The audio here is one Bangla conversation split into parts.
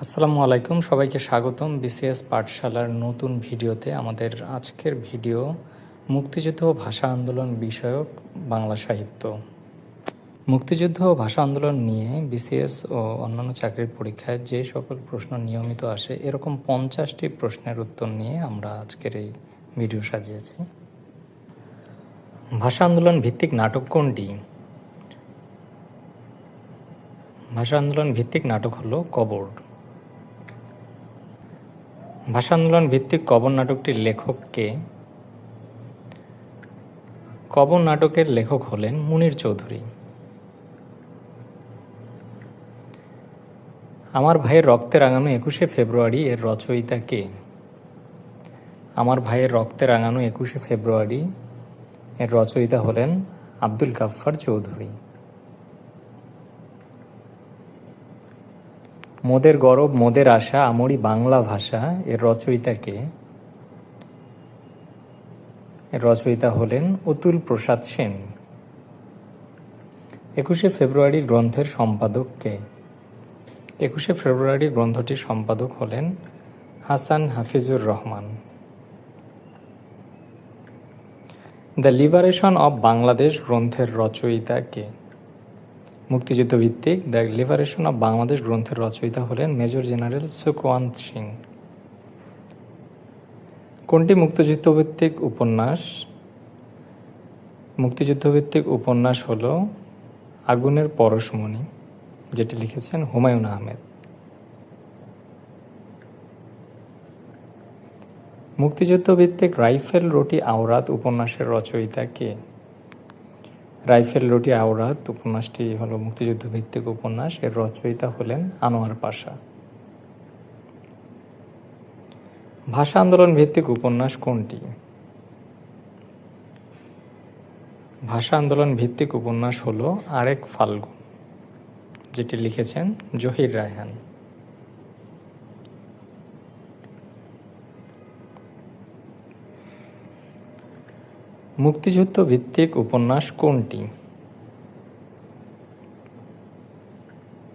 আসসালামু আলাইকুম, সবাইকে স্বাগতম বিসিএস পাঠশালার নতুন ভিডিওতে। আমাদের আজকের ভিডিও মুক্তিযুদ্ধ ও ভাষা আন্দোলন বিষয়ক বাংলা সাহিত্য। মুক্তিযুদ্ধ ও ভাষা আন্দোলন নিয়ে বিসিএস ও অন্যান্য চাকরির পরীক্ষায় যে সকল প্রশ্ন নিয়মিত আসে, এরকম 50টি প্রশ্নের উত্তর নিয়ে আমরা আজকের এই ভিডিও সাজিয়েছি। ভাষা আন্দোলন ভিত্তিক নাটক কোনটি? ভাষা আন্দোলন ভিত্তিক নাটক হলো কবর। ভাষা আন্দোলন ভিত্তিক কবর নাটকটির লেখক কে? কবর নাটকের লেখক হলেন মুনীর চৌধুরী। আমার ভাইয়ের রক্তে রাঙানো 21শে ফেব্রুয়ারি এর রচয়িতা কে? আমার ভাইয়ের রক্তে রাঙানো 21শে ফেব্রুয়ারি এর রচয়িতা হলেন আব্দুল গাফফার চৌধুরী। মোদের গরব মোদের আশা আমরি বাংলা ভাষা এর রচয়িতা কে? এর রচয়িতা হলেন অতুল প্রসাদ সেন। 21শে ফেব্রুয়ারি গ্রন্থের সম্পাদক কে? 21শে ফেব্রুয়ারি গ্রন্থটির সম্পাদক হলেন Hasan Hafizur Rahman. The liberation of Bangladesh গ্রন্থের রচয়িতা কে? মুক্তিযুদ্ধ ভিত্তিক দ্য লিবারেশন অব বাংলাদেশ গ্রন্থের রচয়িতা হলেন মেজর জেনারেল সুখওয়ান্ত সিং। কোনটি মুক্তিযুদ্ধভিত্তিক উপন্যাস? মুক্তিযুদ্ধভিত্তিক উপন্যাস হল আগুনের পরশমণি, যেটি লিখেছেন হুমায়ুন আহমেদ। মুক্তিযুদ্ধভিত্তিক রাইফেল রুটি আওরাত উপন্যাসের রচয়িতা কে? রাইফেল রুটি আওরাত উপন্যাসটি হল মুক্তিযুদ্ধভিত্তিক উপন্যাস, এর রচয়িতা হলেন আনোয়ার পাশা। ভাষা আন্দোলন ভিত্তিক উপন্যাস কোনটি? ভাষা আন্দোলন ভিত্তিক উপন্যাস হল আরেক ফাল্গুন, যেটি লিখেছেন জহির রায়হান। মুক্তিযুদ্ধ ভিত্তিক উপন্যাস কোনটি?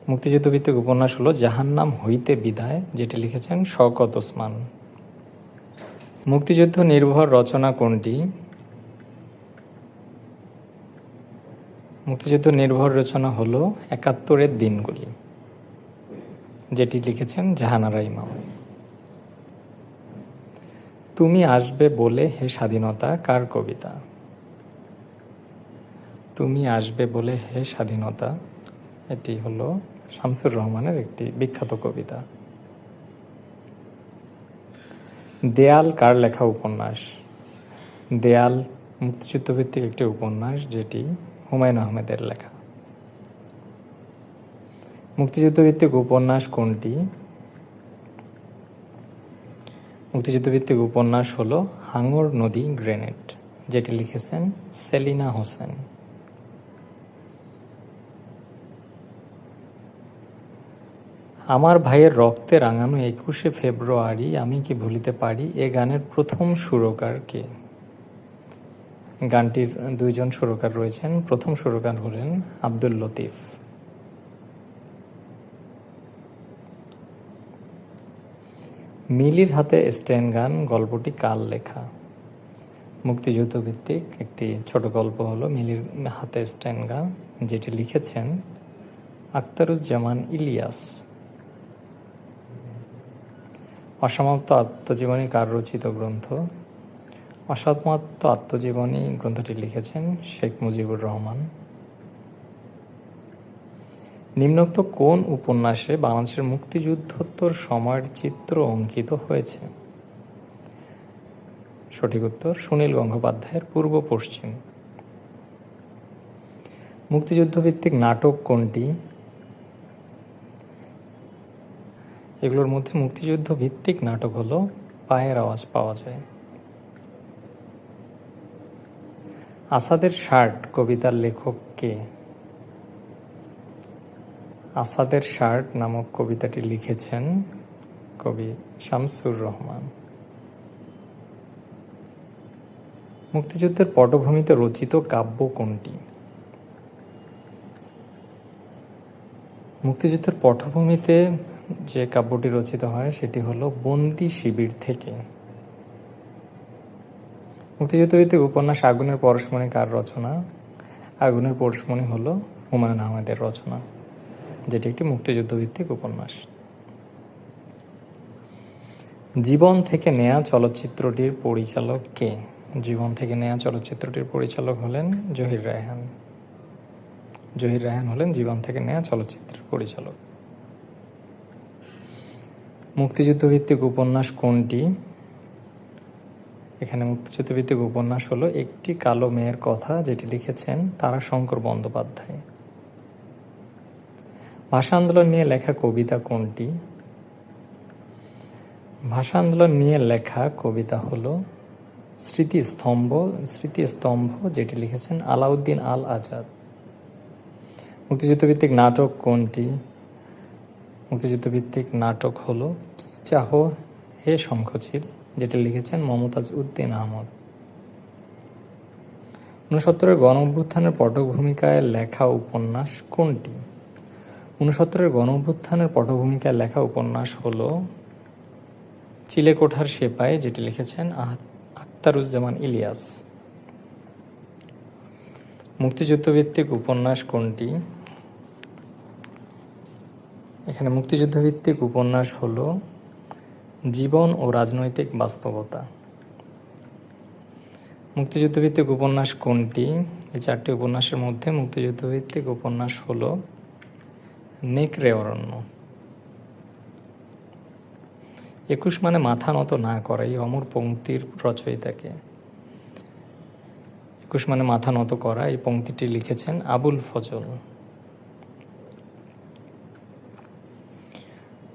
মুক্তিযুদ্ধ ভিত্তিক উপন্যাস হল জাহান্নাম হইতে বিদায়, যেটি লিখেছেন শওকত ওসমান। মুক্তিযুদ্ধ নির্ভর রচনা কোনটি? মুক্তিযুদ্ধ নির্ভর রচনা হল ৭১-এর দিনগুলি, যেটি লিখেছেন জাহানারা ইমাম। তুমি আসবে বলে হে স্বাধীনতা কার কবিতা? তুমি আসবে বলে হে স্বাধীনতা, এটি হলো শামসুর রহমানের একটি বিখ্যাত কবিতা। দেয়াল কার লেখা উপন্যাস? দেয়াল মুক্তিযুদ্ধভিত্তিক একটি উপন্যাস, যেটি হুমায়ুন আহমেদের লেখা। মুক্তিযুদ্ধভিত্তিক উপন্যাস কোনটি? মুক্তিযুদ্ধভিত্তিক উপন্যাস হল হাঙর নদী গ্রেনেড, যেটি লিখেছেন সেলিনা হোসেন। আমার ভাইয়ের রক্তে রাঙানো 21শে ফেব্রুয়ারি আমি কি ভুলিতে পারি এ গানের প্রথম সুরকার কে? গানটির দুইজন সুরকার রয়েছেন। প্রথম সুরকার হলেন আব্দুল লতিফ। মিলির হাতে স্টেন গান গল্পটি কার লেখা? মুক্তিযুদ্ধ ভিত্তিক একটি ছোট গল্প হলো মিলির হাতে স্টেন গান, যেটি লিখেছেন আখতারুজ্জামান ইলিয়াস। অসমাপ্ত আত্মজীবনী কার রচিত গ্রন্থ? অসমাপ্ত আত্মজীবনী গ্রন্থটি লিখেছেন শেখ মুজিবুর রহমান। নিম্নোক্ত কোন উপন্যাসে বাংলাদেশের মুক্তিযুদ্ধোত্তর সময়ের চিত্র অঙ্কিত হয়েছে? সঠিক উত্তর সুনীল গঙ্গোপাধ্যায়ের পূর্ব পশ্চিম। মুক্তিযুদ্ধভিত্তিক নাটক কোনটি? এগুলোর মধ্যে মুক্তিযুদ্ধ ভিত্তিক নাটক হলো পায়ের আওয়াজ পাওয়া যায়। আসাদের শার্ট কবিতার লেখক কে? আসাদের শার্ট নামক কবিতাটি লিখেছেন কবি শামসুর রহমান। মুক্তিযুদ্ধের পটভূমিতে রচিত কাব্য কোনটি? মুক্তিযুদ্ধের পটভূমিতে যে কাব্যটি রচিত হয় সেটি হলো বন্দি শিবির থেকে। মুক্তিযুদ্ধভিত্তিক উপন্যাস আগুনের পরশমণি কার রচনা? আগুনের পরশমণি হলো হুমায়ুন আহমেদের রচনা, যেটি একটি মুক্তিযুদ্ধভিত্তিক উপন্যাস। জীবন থেকে নেয়া চলচ্চিত্রটির পরিচালক কে? জীবন থেকে নেয়া চলচ্চিত্রটির পরিচালক হলেন জহির রায়হান। জহির রায়হান হলেন জীবন থেকে নেয়া চলচ্চিত্রের পরিচালক। মুক্তিযুদ্ধভিত্তিক উপন্যাস কোনটি? এখানে মুক্তিযুদ্ধভিত্তিক উপন্যাস হলো একটি কালো মেয়ের কথা, যেটি লিখেছেন তারাশঙ্কর বন্দ্যোপাধ্যায়। ভাষা আন্দোলন নিয়ে লেখা কবিতা কোনটি? ভাষা আন্দোলন নিয়ে লেখা কবিতা হলো স্মৃতিস্তম্ভ, যেটি লিখেছেন আলাউদ্দিন আল আজাদ। মুক্তিযুদ্ধভিত্তিক নাটক কোনটি? মুক্তিযুদ্ধভিত্তিক নাটক হলো কি চাহো হে শঙ্খচিল, যেটি লিখেছেন মমতাজ উদ্দিন আহমদ। ৬৯-এর গণঅভ্যুত্থানের পটভূমিকায় লেখা উপন্যাস কোনটি? ৬৯-এর গণঅভ্যুত্থানের পটভূমিকায় লেখা উপন্যাস হলো চিলেকোঠার সেপাই, যেটি লিখেছেন আখতারুজ্জামান ইলিয়াস। মুক্তিযুদ্ধভিত্তিক উপন্যাস কোনটি? এখানে মুক্তিযুদ্ধভিত্তিক উপন্যাস হলো জীবন ও রাজনৈতিক বাস্তবতা। মুক্তিযুদ্ধভিত্তিক উপন্যাস কোনটি? এই চারটি উপন্যাসের মধ্যে মুক্তিযুদ্ধভিত্তিক উপন্যাস হলো নেকড়ে অরণ্য। ২১ মানে মাথা নত না করা, এই অমর পংক্তির রচয়িতাকে। ২১ মানে মাথা নত করা, এই পংক্তিটি লিখেছেন আবুল ফজল।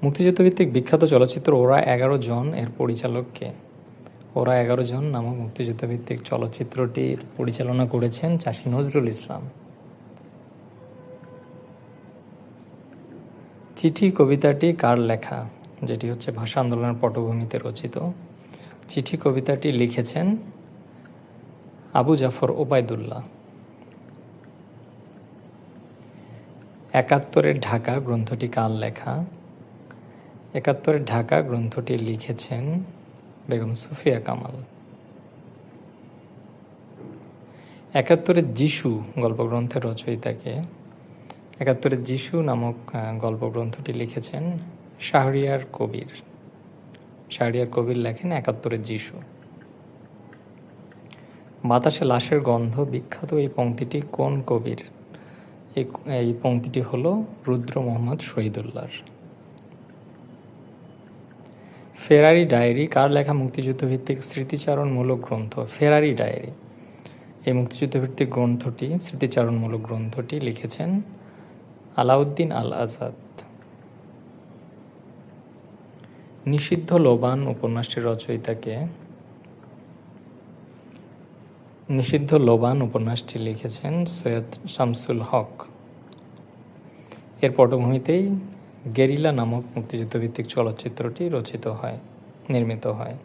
মুক্তিযুদ্ধভিত্তিক বিখ্যাত চলচ্চিত্র ওরা ১১ জন এর পরিচালক কে? ওরা ১১ জন নামক মুক্তিযুদ্ধভিত্তিক চলচ্চিত্রটির পরিচালনা করেছেন চাষী নজরুল ইসলাম। চিঠি কবিতাটি কার লেখা? যেটি হচ্ছে ভাষা আন্দোলনের পটভূমিতে রচিত। চিঠি কবিতাটি লিখেছেন আবু জাফর ওবায়দুল্লাহ। ৭১-এর ঢাকা গ্রন্থটি কার লেখা? ৭১-এর ঢাকা গ্রন্থটি লিখেছেন বেগম সুফিয়া কামাল। ৭১-এর যিশু গল্পগ্রন্থের রচয়িতাকে? ৭১-এর যিশু নামক গল্পগ্রন্থটি লিখেছেন শাহরিয়ার কবির। শাহরিয়ার কবির লেখেন ৭১-এর যিশু। বাতাসে লাশের গন্ধ বিখ্যাত এই পংক্তিটি কোন কবির? এই পংক্তিটি হলো রুদ্র মোহাম্মদ শহীদুল্লাহর। ফেরারি ডায়েরি কার লেখা মুক্তিযুদ্ধভিত্তিক স্মৃতিচারণমূলক গ্রন্থ? ফেরারি ডায়েরি এই মুক্তিযুদ্ধভিত্তিক স্মৃতিচারণমূলক গ্রন্থটি লিখেছেন আলাউদ্দিন আল আজাদ। নিষিদ্ধ লোবান উপন্যাসটির রচয়িতাকে? নিষিদ্ধ লোবান উপন্যাসটি লিখেছেন সৈয়দ শামসুল হক। এর পটভূমিতেই গেরিলা নামক মুক্তিযুদ্ধভিত্তিক চলচ্চিত্রটি নির্মিত হয়।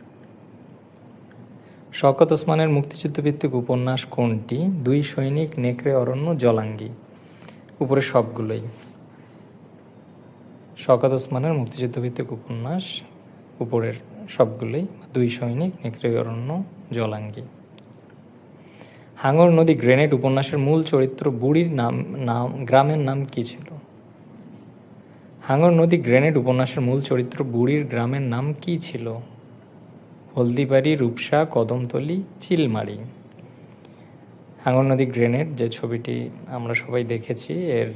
শওকত ওসমানের মুক্তিযুদ্ধভিত্তিক উপন্যাস কোনটি? ২ সৈনিক, নেকড়ে অরণ্য, জলাঙ্গি। উপরে সবগুলোই শওকত ওসমানের মুক্তিযুদ্ধভিত্তিক উপন্যাস, উপরের সবগুলোই ২ সৈনিক, নেকড়ে অরণ্য, জলাঙ্গি। হাঙর নদী গ্রেনেড উপন্যাসের মূল চরিত্র বুড়ির গ্রামের নাম কি ছিল? হাঙর নদী গ্রেনেড উপন্যাসের মূল চরিত্র বুড়ির গ্রামের নাম কি ছিল? হলদিবাড়ি, রূপসা, কদমতলী, চিলমারি। হাঙর নদী গ্রেনেড যে ছবিটি আমরা সবাই দেখেছি, এর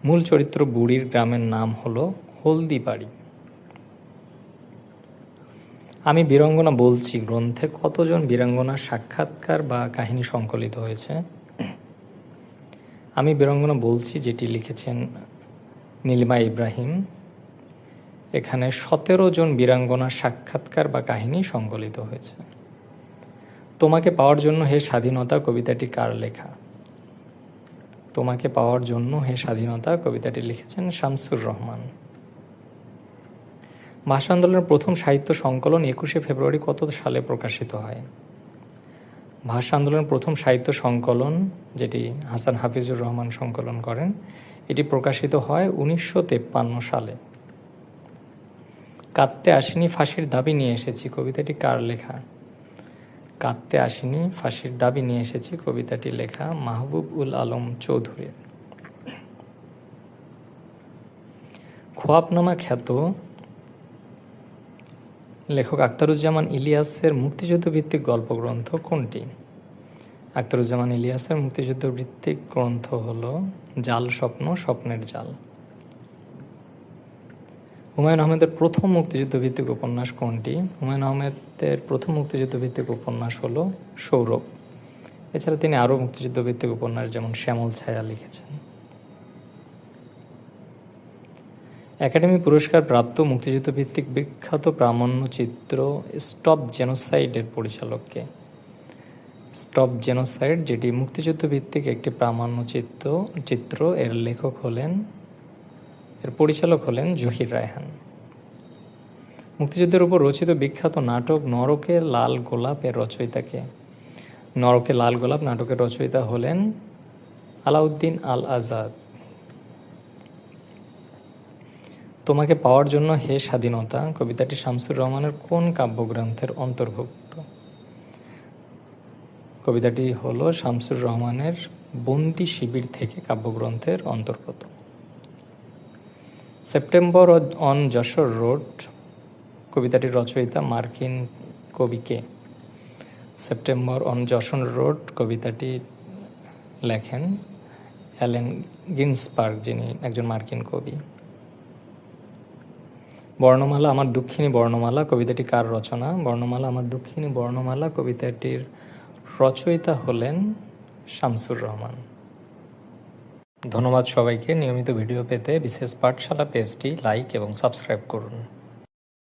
মূল চরিত্র বুড়ির গ্রামের নাম হলো হলদিবাড়ি। আমি বীরাঙ্গনা বলছি গ্রন্থে কতজন বীরাঙ্গনার সাক্ষাৎকার বা কাহিনী সংকলিত হয়েছে? আমি বীরাঙ্গনা বলছি, যেটি লিখেছেন নীলিমা ইব্রাহিম, এখানে ১৭ জন বীরাঙ্গনার সাক্ষাৎকার বা কাহিনী সংকলিত হয়েছে। তোমাকে পাওয়ার জন্য হে স্বাধীনতা কবিতাটি কার লেখা? তোমাকে পাওয়ার জন্য হে স্বাধীনতা কবিতাটি লিখেছেন শামসুর রহমান। ভাষা আন্দোলনের প্রথম সাহিত্য সংকলন ২১শে ফেব্রুয়ারি কত সালে প্রকাশিত হয়? ভাষা আন্দোলনের প্রথম সাহিত্য সংকলন, যেটি হাসান হাফিজুর রহমান সংকলন করেন, এটি প্রকাশিত হয় ১৯৫৩ সালে। কাঁদতে আসিনি ফাঁসির দাবি নিয়ে এসেছি কবিতাটি কার লেখা? কাঁদতে আসিনি ফাঁসির দাবি নিয়ে এসেছি কবিতাটি লেখা মাহবুব উল আলম চৌধুরীর। খোয়াবনামা খ্যাত লেখক আখতারুজ্জামান ইলিয়াসের মুক্তিযুদ্ধ ভিত্তিক গল্পগ্রন্থ কোনটি? আখতারুজ্জামান ইলিয়াসের মুক্তিযুদ্ধ ভিত্তিক গ্রন্থ হল জাল স্বপ্ন, স্বপ্নের জাল। হুমায়ুন আহমেদের প্রথম মুক্তিযুদ্ধ ভিত্তিক উপন্যাস কোনটি? হুমায়ুন আহমেদের প্রথম মুক্তিযুদ্ধ ভিত্তিক উপন্যাস হল সৌরভ। এছাড়া তিনি আরও মুক্তিযুদ্ধ ভিত্তিক উপন্যাস যেমন শ্যামল ছায়া লিখেছেন। একাডেমি পুরস্কার প্রাপ্ত মুক্তিযুদ্ধ ভিত্তিক বিখ্যাত প্রামাণ্যচিত্র স্টপ জেনোসাইডের পরিচালককে? স্টপ জেনোসাইড, যেটি মুক্তিযুদ্ধ ভিত্তিক একটি প্রামাণ্যচিত্র, এর পরিচালক হলেন জহির রায়হান। মুক্তিযুদ্ধের উপর রচিত বিখ্যাত নাটক নরকে লাল গোলাপ এর রচয়িতাকে? নরকে লাল গোলাপ নাটকের রচয়িতা হলেন আলাউদ্দিন আল আজাদ। তোমাকে পাওয়ার জন্য হে স্বাধীনতা কবিতাটি শামসুর রহমানের কোন কাব্যগ্রন্থের অন্তর্ভুক্ত? কবিতাটি হল শামসুর রহমানের বন্দি শিবির থেকে কাব্যগ্রন্থের অন্তর্গত। সেপ্টেম্বর অন যশোর রোড কবিতাটির রচয়িতা মার্কিন কবি কে? সেপ্টেম্বর অন যশোর রোড কবিতাটি লেখেন অ্যালেন গিন্সবার্গ, যিনি একজন মার্কিন কবি। বর্ণমালা আমার দুঃখিনী বর্ণমালা কবিতাটি কার রচনা? বর্ণমালা আমার দুঃখিনী বর্ণমালা কবিতাটির রচয়িতা হলেন শামসুর রহমান। ধন্যবাদ সবাইকে। নিয়মিত ভিডিও পেতে বিশেষ পাঠশালা পেজটি লাইক এবং সাবস্ক্রাইব করুন।